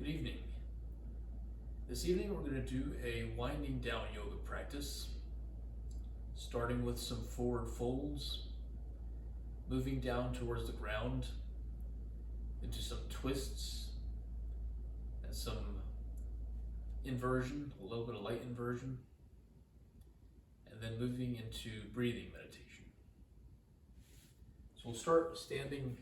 Good evening. This evening we're going to do a winding down yoga practice, starting with some forward folds, moving down towards the ground into some twists and some inversion, a little bit of light inversion, and then moving into breathing meditation. So we'll start standing,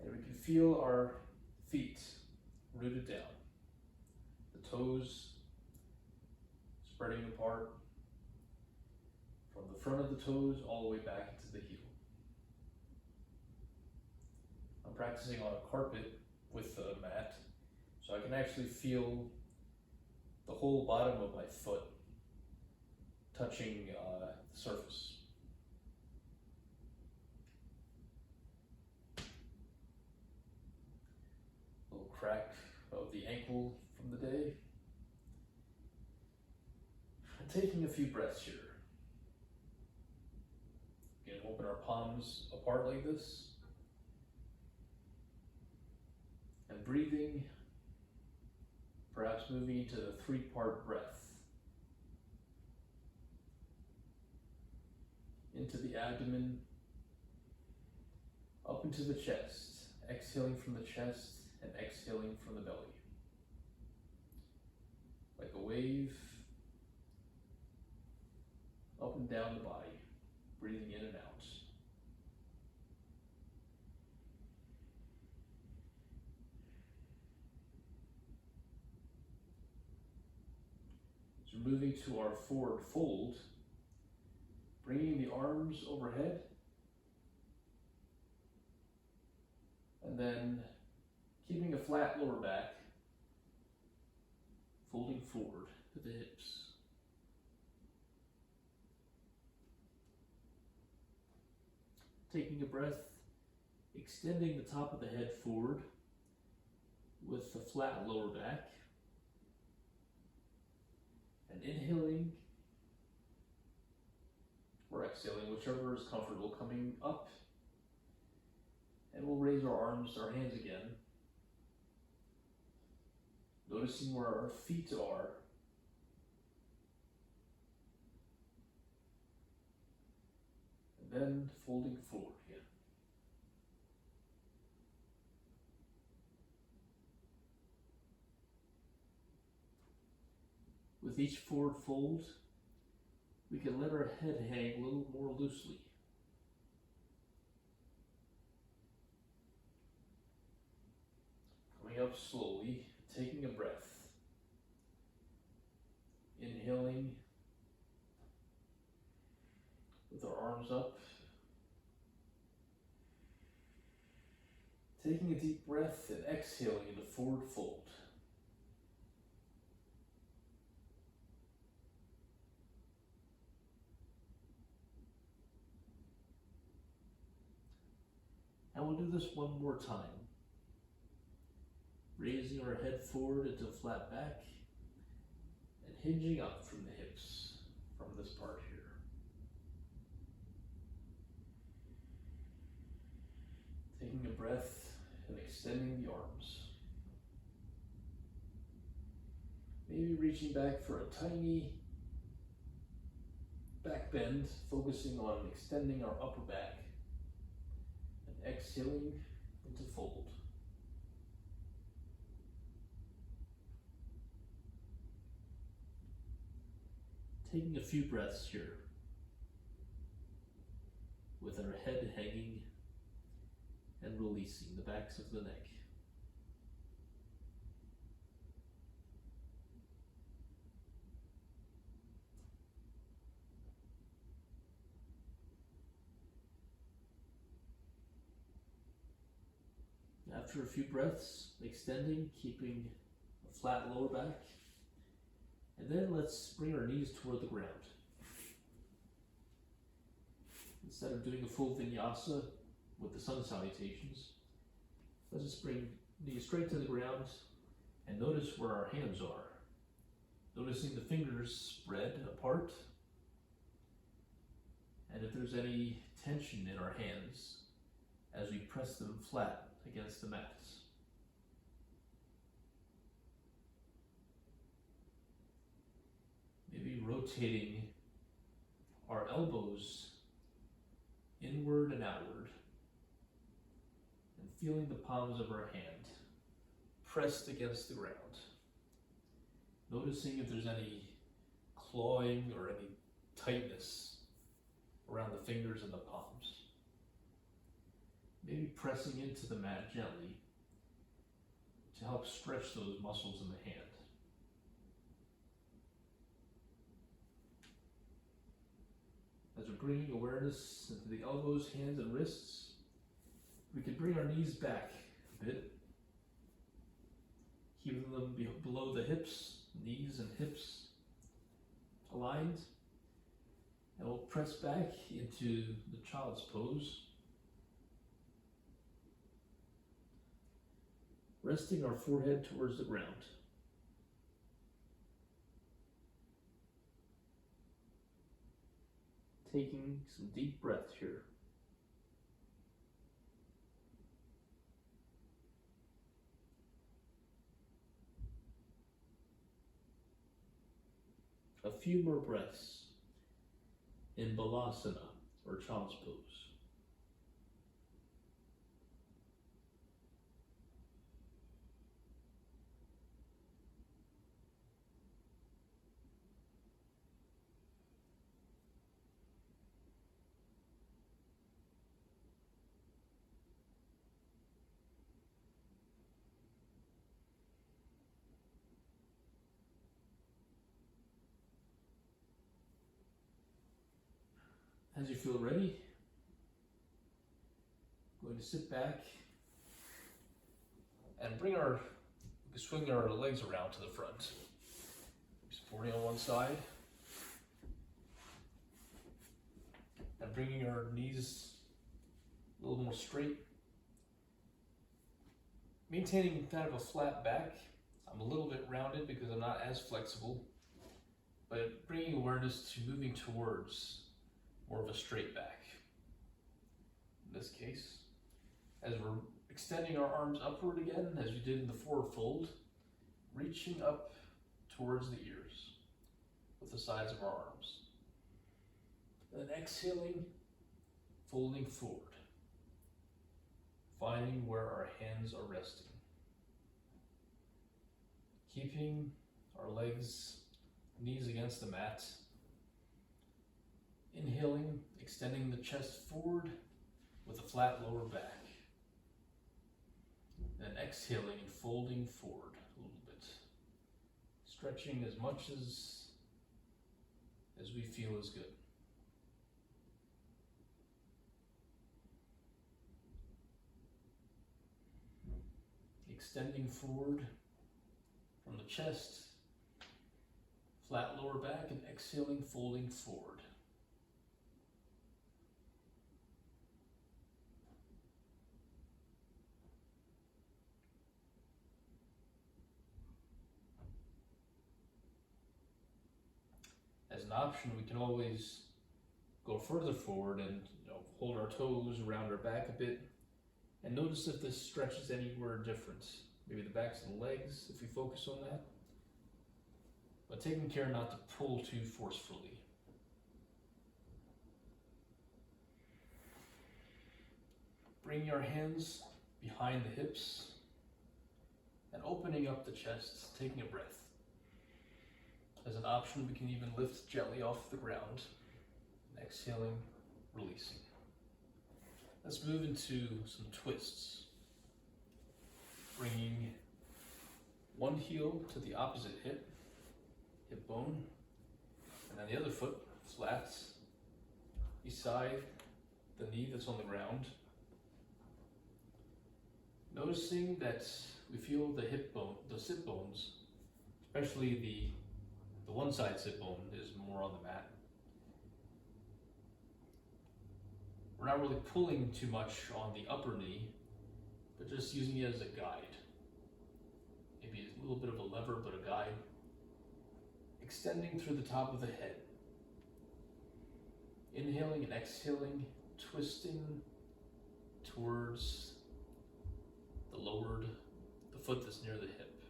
and we can feel our feet rooted down, the toes spreading apart from the front of the toes all the way back into the heel. I'm practicing on a carpet with a mat, so I can actually feel the whole bottom of my foot touching the surface. A little crack of the ankle from the day. And taking a few breaths here. Again, open our palms apart like this. And breathing, perhaps moving into the three-part breath. Into the abdomen, up into the chest, exhaling from the chest and exhaling from the belly. Like a wave, up and down the body, breathing in and out. So moving to our forward fold, bringing the arms overhead, and then keeping a flat lower back, folding forward to the hips. Taking a breath, extending the top of the head forward with the flat lower back, and inhaling or exhaling, whichever is comfortable, coming up, and we'll raise our arms, our hands again, noticing where our feet are, and then folding forward again. With each forward fold, we can let our head hang a little more loosely. Coming up slowly, taking a breath. Inhaling with our arms up. Taking a deep breath and exhaling into forward fold. And we'll do this one more time. Raising our head forward into a flat back and hinging up from the hips from this part here. Taking a breath and extending the arms. Maybe reaching back for a tiny back bend, focusing on extending our upper back. Exhaling into fold. Taking a few breaths here with our head hanging and releasing the backs of the neck. After a few breaths, extending, keeping a flat lower back. And then let's bring our knees toward the ground. Instead of doing a full vinyasa with the sun salutations, let's just bring knees straight to the ground and notice where our hands are. Noticing the fingers spread apart. And if there's any tension in our hands, as we press them flat against the mats. Maybe rotating our elbows inward and outward, and feeling the palms of our hand pressed against the ground. Noticing if there's any clawing or any tightness around the fingers and the palms. Maybe pressing into the mat gently to help stretch those muscles in the hand. As we're bringing awareness into the elbows, hands, and wrists, we can bring our knees back a bit, keeping them below the hips, knees and hips aligned, and we'll press back into the child's pose, resting our forehead towards the ground. Taking some deep breath here. A few more breaths in Balasana, or child's pose. As you feel ready, I'm going to sit back and swing our legs around to the front. Supporting on one side, and bringing our knees a little more straight. Maintaining kind of a flat back. I'm a little bit rounded because I'm not as flexible, but bringing awareness to moving towards more of a straight back. In this case, as we're extending our arms upward again, as we did in the forward fold, reaching up towards the ears with the sides of our arms. Then exhaling, folding forward, finding where our hands are resting. Keeping our legs, knees against the mat. Inhaling, extending the chest forward with a flat lower back. Then exhaling and folding forward a little bit. Stretching as much as we feel is good. Extending forward from the chest, flat lower back, and exhaling, folding forward. As an option, we can always go further forward and hold our toes around our back a bit and notice if this stretches anywhere different. Maybe the backs of the legs, if we focus on that. But taking care not to pull too forcefully. Bring your hands behind the hips and opening up the chest, taking a breath. As an option, we can even lift gently off the ground, and exhaling, releasing. Let's move into some twists. Bringing one heel to the opposite hip bone, and then the other foot flat beside the knee that's on the ground. Noticing that we feel the hip bone, the sit bones, especially the one side sit bone is more on the mat. We're not really pulling too much on the upper knee, but just using it as a guide. Maybe a little bit of a lever, but a guide. Extending through the top of the head. Inhaling and exhaling, twisting towards the foot that's near the hip.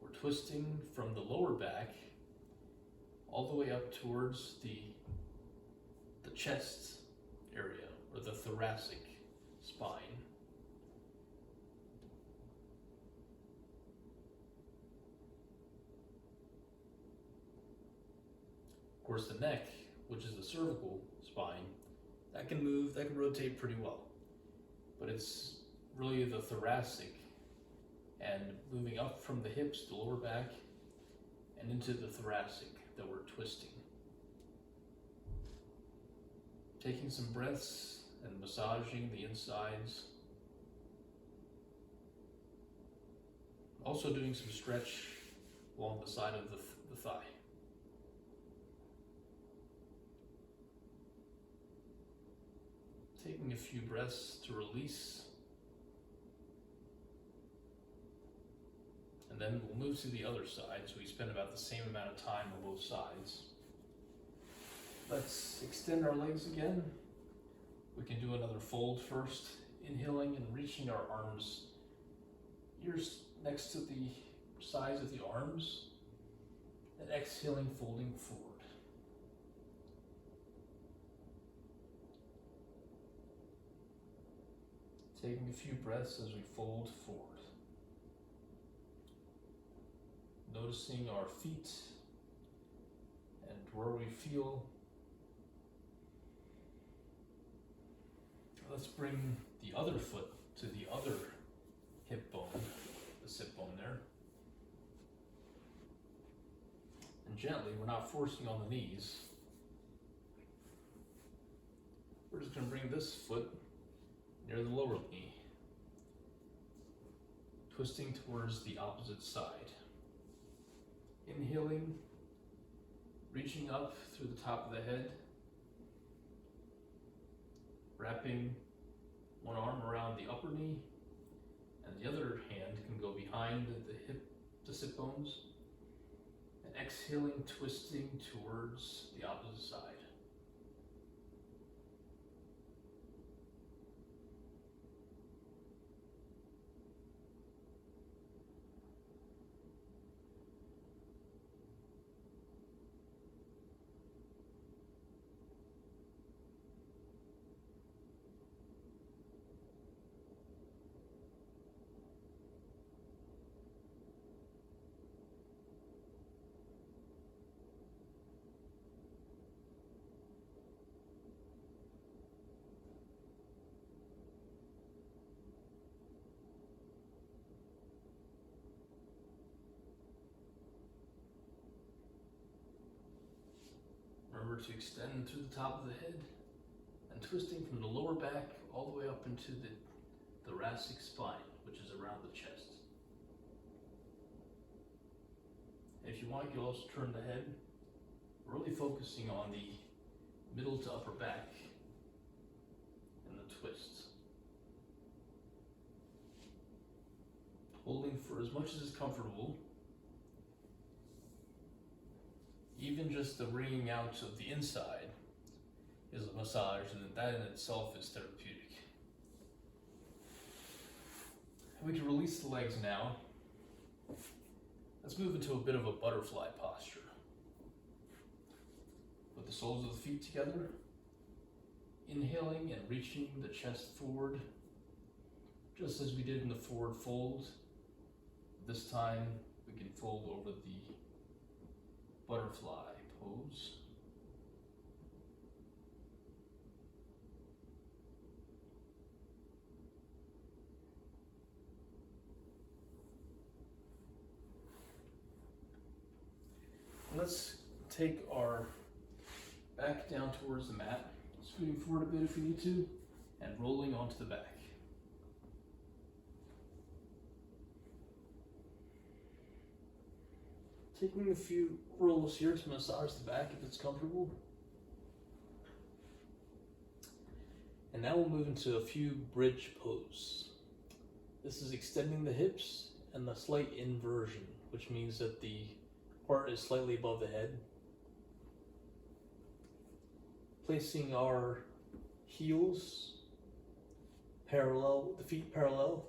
We're twisting from the lower back all the way up towards the chest area, or the thoracic spine. Of course, the neck, which is the cervical spine, that can move, that can rotate pretty well. But it's really the thoracic and moving up from the hips, the lower back, and into the thoracic that we're twisting. Taking some breaths and massaging the insides. Also doing some stretch along the side of the thigh. Taking a few breaths to release. And then we'll move to the other side, so we spend about the same amount of time on both sides. Let's extend our legs again. We can do another fold first, inhaling and reaching our arms, ears next to the sides of the arms, and exhaling, folding forward. Taking a few breaths as we fold forward. Noticing our feet and where we feel. Let's bring the other foot to the other hip bone, the sit bone there. And gently, we're not forcing on the knees. We're just going to bring this foot near the lower knee, twisting towards the opposite side. Inhaling, reaching up through the top of the head, wrapping one arm around the upper knee, and the other hand can go behind the sit bones, and exhaling, twisting towards the opposite side. Remember to extend through the top of the head and twisting from the lower back all the way up into the thoracic spine, which is around the chest. And if you want, you can also turn the head, really focusing on the middle to upper back and the twists. Holding for as much as is comfortable. Even just the wringing out of the inside is a massage, and that in itself is therapeutic. We can release the legs now. Let's move into a bit of a butterfly posture. Put the soles of the feet together, inhaling and reaching the chest forward, just as we did in the forward fold. This time we can fold over the butterfly pose. Let's take our back down towards the mat, scooting forward a bit if we need to, and rolling onto the back. Taking a few rolls here to massage the back if it's comfortable. And now we'll move into a few bridge pose. This is extending the hips and the slight inversion, which means that the part is slightly above the head. Placing our heels parallel, the feet parallel,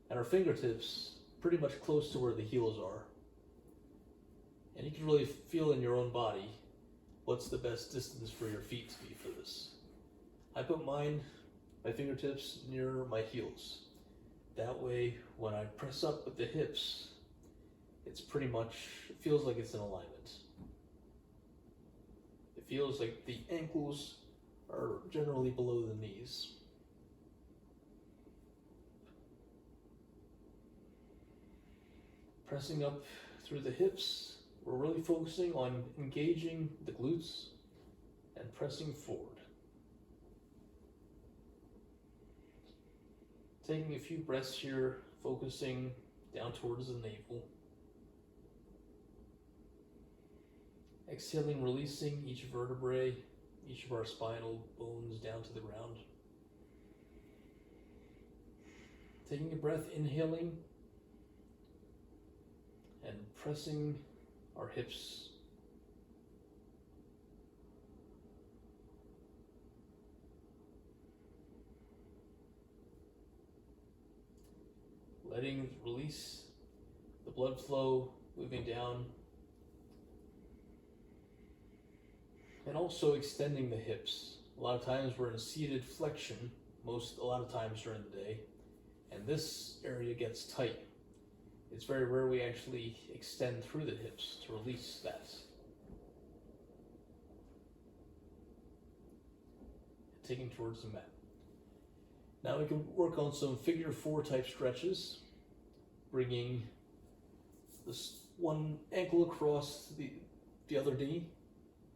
and our fingertips pretty much close to where the heels are. And you can really feel in your own body what's the best distance for your feet to be for this. I put my fingertips near my heels. That way, when I press up with the hips, it's pretty much, it feels like it's in alignment. It feels like the ankles are generally below the knees. Pressing up through the hips, we're really focusing on engaging the glutes and pressing forward. Taking a few breaths here, focusing down towards the navel. Exhaling, releasing each vertebrae, each of our spinal bones down to the ground. Taking a breath, inhaling, and pressing our hips. Letting release the blood flow, moving down. And also extending the hips. A lot of times we're in seated flexion, a lot of times during the day, and this area gets tight. It's very rare we actually extend through the hips to release that. Taking towards the mat. Now we can work on some figure 4 type stretches, bringing this one ankle across the other knee.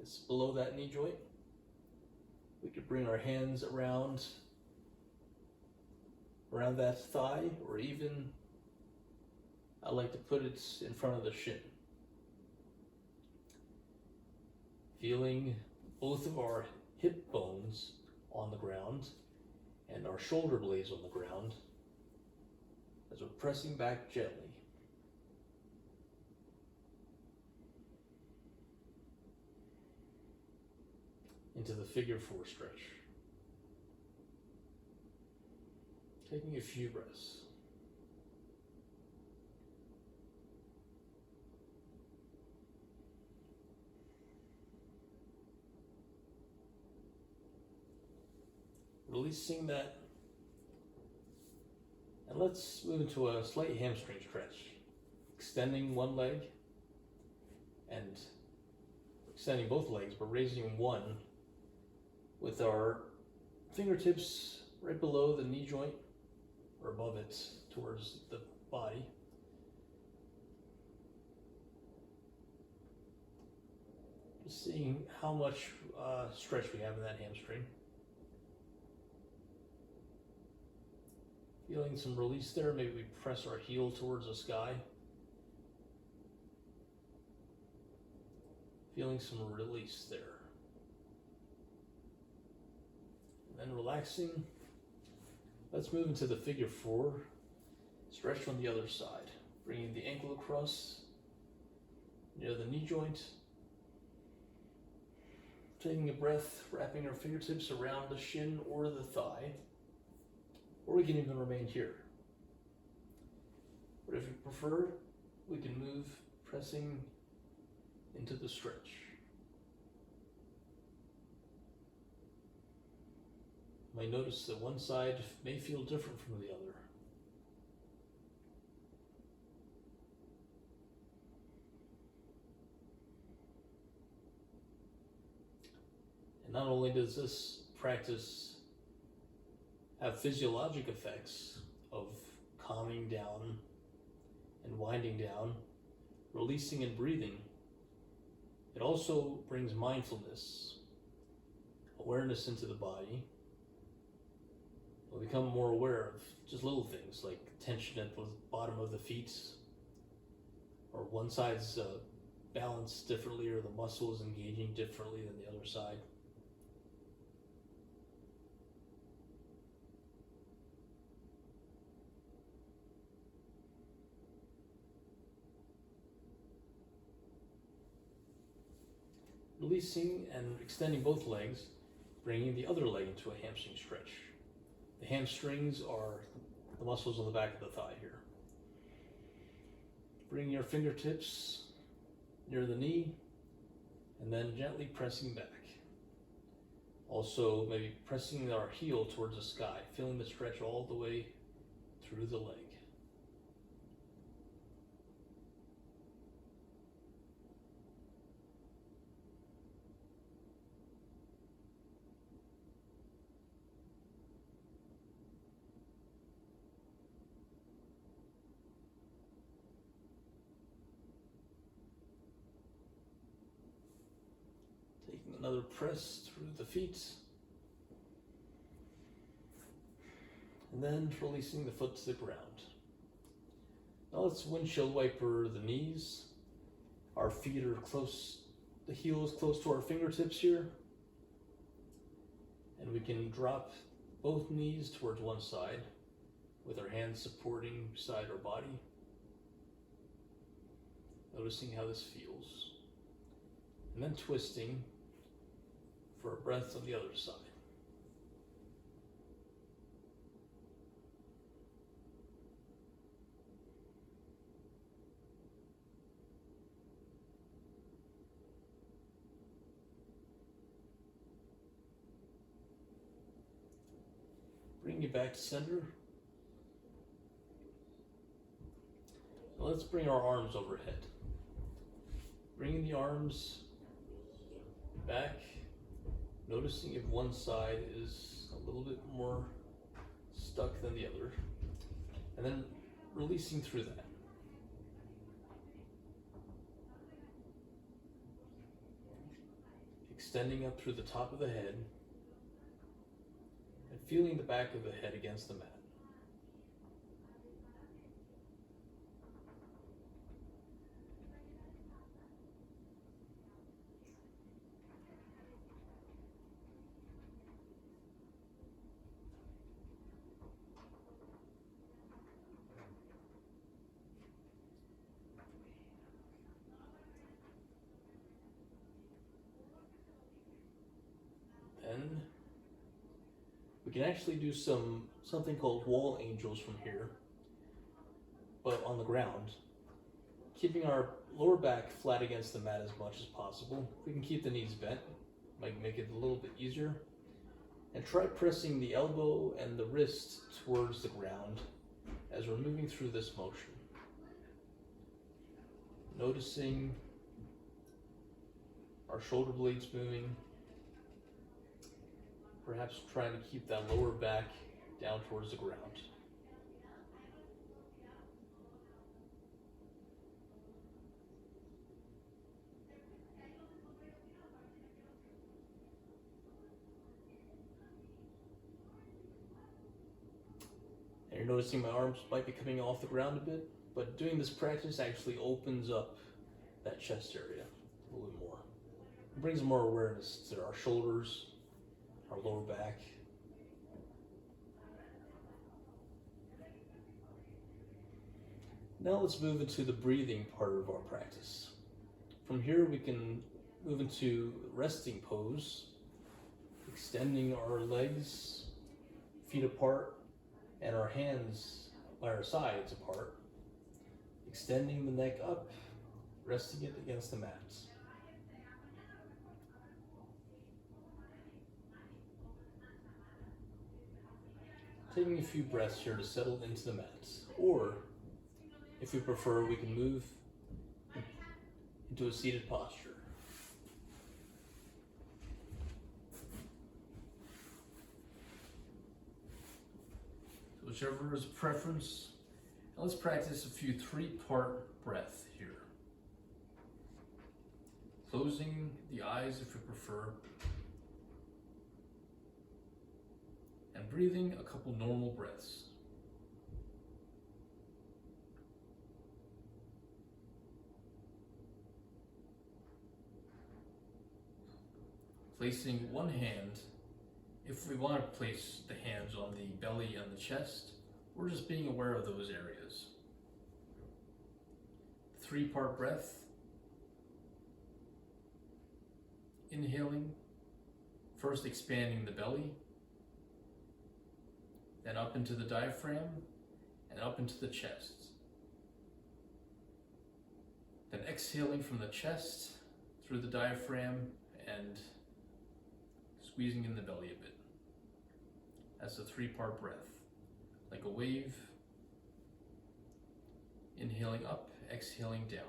It's below that knee joint. We could bring our hands around that thigh, or even I like to put it in front of the shin. Feeling both of our hip bones on the ground and our shoulder blades on the ground as we're pressing back gently. Into the figure 4 stretch. Taking a few breaths. Releasing that. And let's move into a slight hamstring stretch. Extending one leg and extending both legs, but raising one with our fingertips right below the knee joint or above it towards the body. Just seeing how much stretch we have in that hamstring. Feeling some release there. Maybe we press our heel towards the sky. Feeling some release there. And then relaxing. Let's move into the figure 4. Stretch on the other side. Bringing the ankle across near the knee joint. Taking a breath, wrapping our fingertips around the shin or the thigh. Or we can even remain here. But if you prefer, we can move, pressing into the stretch. You might notice that one side may feel different from the other. And not only does this practice have physiologic effects of calming down and winding down, releasing and breathing, it also brings mindfulness, awareness into the body. We'll become more aware of just little things like tension at the bottom of the feet, or one side's balanced differently, or the muscle is engaging differently than the other side. releasing and extending both legs, bringing the other leg into a hamstring stretch. The hamstrings are the muscles on the back of the thigh here. Bring your fingertips near the knee and then gently pressing back. Also, maybe pressing our heel towards the sky, feeling the stretch all the way through the leg. Taking another press through the feet. And then releasing the foot to the ground. Now let's windshield wiper the knees. Our feet are close, the heel is close to our fingertips here. And we can drop both knees towards one side with our hands supporting beside our body. Noticing how this feels. And then twisting for a breath on the other side. Bring you back to center. Now let's bring our arms overhead. Bringing the arms back, noticing if one side is a little bit more stuck than the other, and then releasing through that. Extending up through the top of the head, and feeling the back of the head against the mat. Then we can actually do something called wall angels from here, but on the ground, keeping our lower back flat against the mat as much as possible. We can keep the knees bent, might make it a little bit easier, and try pressing the elbow and the wrist towards the ground as we're moving through this motion. Noticing our shoulder blades moving, perhaps trying to keep that lower back down towards the ground. And you're noticing my arms might be coming off the ground a bit, but doing this practice actually opens up that chest area a little bit more. It brings more awareness to our shoulders, our lower back. Now let's move into the breathing part of our practice. From here we can move into resting pose, extending our legs, feet apart, and our hands by our sides apart, extending the neck up, resting it against the mat. Taking a few breaths here to settle into the mat, or if we prefer, we can move into a seated posture. So whichever is a preference. Now let's practice a few three-part breath here. Closing the eyes if you prefer. And breathing a couple normal breaths. Placing one hand, if we want to place the hands on the belly and the chest, we're just being aware of those areas. Three-part breath. inhaling, first expanding the belly, then up into the diaphragm, and up into the chest. Then exhaling from the chest through the diaphragm and squeezing in the belly a bit. That's a 3-part breath, like a wave, inhaling up, exhaling down.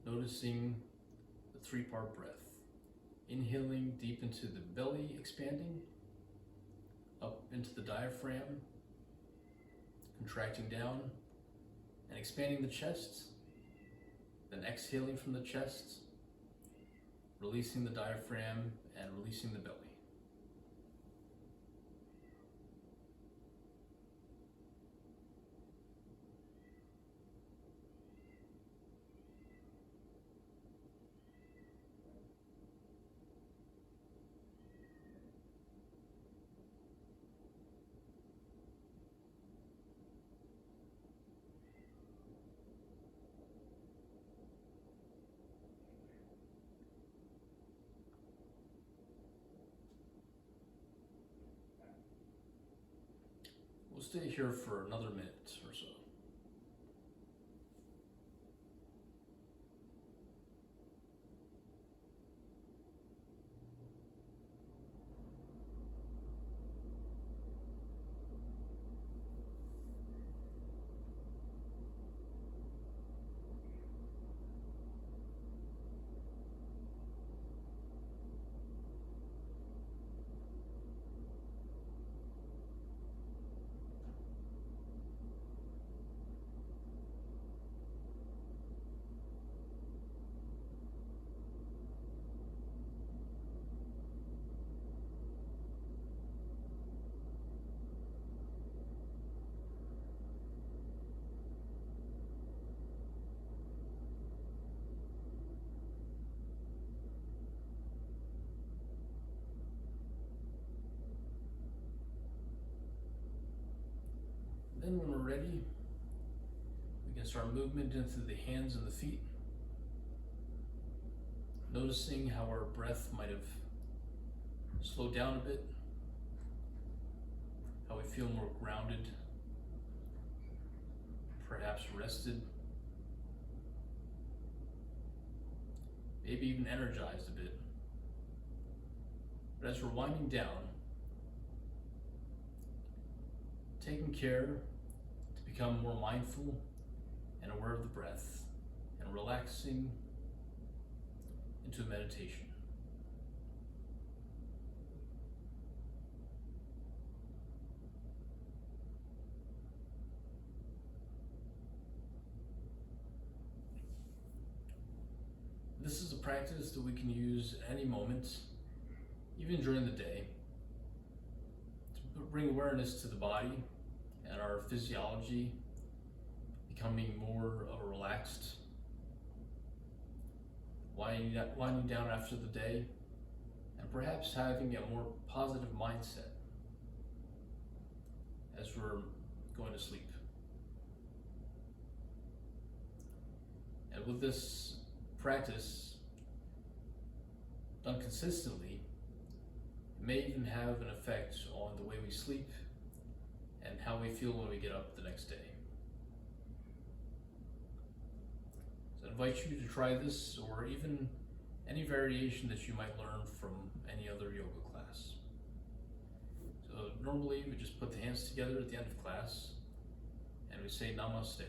Noticing the 3-part breath. Inhaling deep into the belly, expanding, up into the diaphragm, contracting down, and expanding the chest, then exhaling from the chest, releasing the diaphragm and releasing the belly. We'll stay here for another minute or so. Then when we're ready, we can start movement into the hands and the feet. Noticing how our breath might have slowed down a bit, how we feel more grounded, perhaps rested, maybe even energized a bit. But as we're winding down, taking care to become more mindful and aware of the breath and relaxing into a meditation. This is a practice that we can use at any moment, even during the day, to bring awareness to the body and our physiology, becoming more of a relaxed, winding down after the day, and perhaps having a more positive mindset as we're going to sleep. And with this practice done consistently, it may even have an effect on the way we sleep and how we feel when we get up the next day. So I invite you to try this, or even any variation that you might learn from any other yoga class. So normally we just put the hands together at the end of class and we say Namaste.